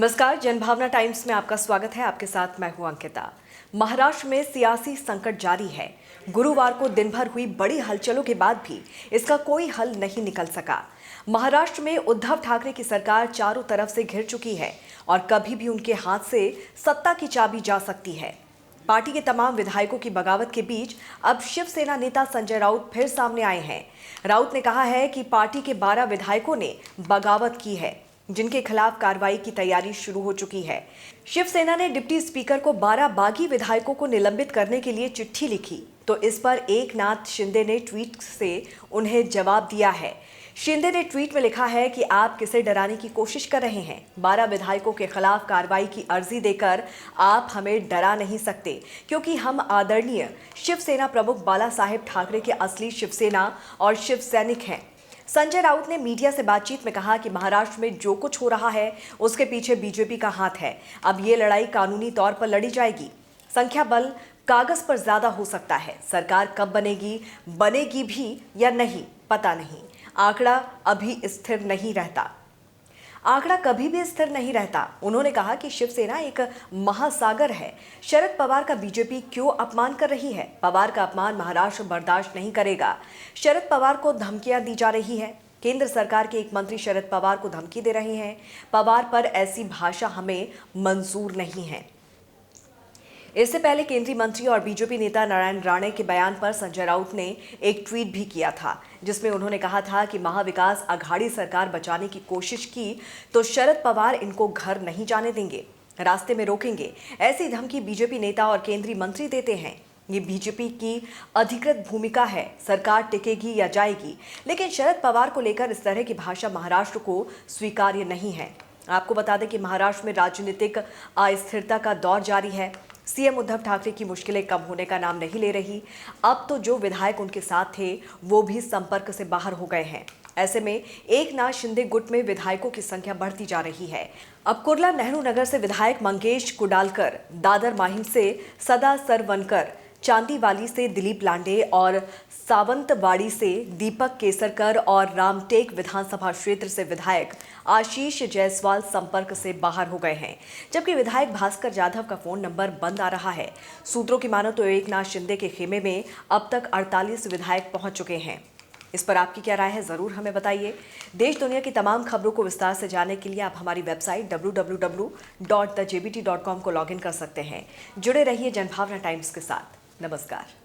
नमस्कार, जनभावना टाइम्स में आपका स्वागत है। आपके साथ मैं हूं अंकिता। महाराष्ट्र में सियासी संकट जारी है। गुरुवार को दिन भर हुई बड़ी हलचलों के बाद भी इसका कोई हल नहीं निकल सका। महाराष्ट्र में उद्धव ठाकरे की सरकार चारों तरफ से घिर चुकी है और कभी भी उनके हाथ से सत्ता की चाबी जा सकती है। पार्टी के तमाम विधायकों की बगावत के बीच अब शिवसेना नेता संजय राउत फिर सामने आए हैं। राउत ने कहा है कि पार्टी के 12 विधायकों ने बगावत की है, जिनके खिलाफ कार्रवाई की तैयारी शुरू हो चुकी है। शिवसेना ने डिप्टी स्पीकर को 12 बागी विधायकों को निलंबित करने के लिए चिट्ठी लिखी, तो इस पर एकनाथ शिंदे ने ट्वीट से उन्हें जवाब दिया है। शिंदे ने ट्वीट में लिखा है कि आप किसे डराने की कोशिश कर रहे हैं। 12 विधायकों के खिलाफ कार्रवाई की अर्जी देकर आप हमें डरा नहीं सकते, क्योंकि हम आदरणीय शिवसेना प्रमुख बाला साहेब ठाकरे के असली शिवसेना और शिव सैनिक हैं। संजय राउत ने मीडिया से बातचीत में कहा कि महाराष्ट्र में जो कुछ हो रहा है उसके पीछे बीजेपी का हाथ है। अब ये लड़ाई कानूनी तौर पर लड़ी जाएगी। संख्या बल कागज पर ज्यादा हो सकता है, सरकार कब बनेगी भी या नहीं पता नहीं। आंकड़ा अभी स्थिर नहीं रहता। आंकड़ा कभी भी स्थिर नहीं रहता। उन्होंने कहा कि शिवसेना एक महासागर है। शरद पवार का बीजेपी क्यों अपमान कर रही है? पवार का अपमान महाराष्ट्र बर्दाश्त नहीं करेगा। शरद पवार को धमकियां दी जा रही है। केंद्र सरकार के एक मंत्री शरद पवार को धमकी दे रहे हैं। पवार पर ऐसी भाषा हमें मंजूर नहीं है। इससे पहले केंद्रीय मंत्री और बीजेपी नेता नारायण राणे के बयान पर संजय राउत ने एक ट्वीट भी किया था, जिसमें उन्होंने कहा था कि महाविकास अघाड़ी सरकार बचाने की कोशिश की तो शरद पवार इनको घर नहीं जाने देंगे, रास्ते में रोकेंगे। ऐसी धमकी बीजेपी नेता और केंद्रीय मंत्री देते हैं। ये बीजेपी की अधिकृत भूमिका है, सरकार टिकेगी या जाएगी। लेकिन शरद पवार को लेकर इस तरह की भाषा महाराष्ट्र को स्वीकार्य नहीं है। आपको बता दें कि महाराष्ट्र में राजनीतिक अस्थिरता का दौर जारी है। सीएम उद्धव ठाकरे की मुश्किलें कम होने का नाम नहीं ले रही। अब तो जो विधायक उनके साथ थे वो भी संपर्क से बाहर हो गए हैं। ऐसे में एकनाथ शिंदे गुट में विधायकों की संख्या बढ़ती जा रही है। अब कुर्ला नेहरू नगर से विधायक मंगेश कुडालकर, दादर माहिम से सदा सरवनकर, चांदीवाली से दिलीप लांडे और सावंतवाड़ी से दीपक केसरकर और रामटेक विधानसभा क्षेत्र से विधायक आशीष जायसवाल संपर्क से बाहर हो गए हैं, जबकि विधायक भास्कर जाधव का फोन नंबर बंद आ रहा है। सूत्रों की मानो तो एकनाथ शिंदे के खेमे में अब तक 48 विधायक पहुंच चुके हैं। इस पर आपकी क्या राय है, जरूर हमें बताइए। देश दुनिया की तमाम खबरों को विस्तार से जानने के लिए आप हमारी वेबसाइट www.thejbt.com को लॉगिन कर सकते हैं। जुड़े रहिए जनभावना टाइम्स के साथ। नमस्कार।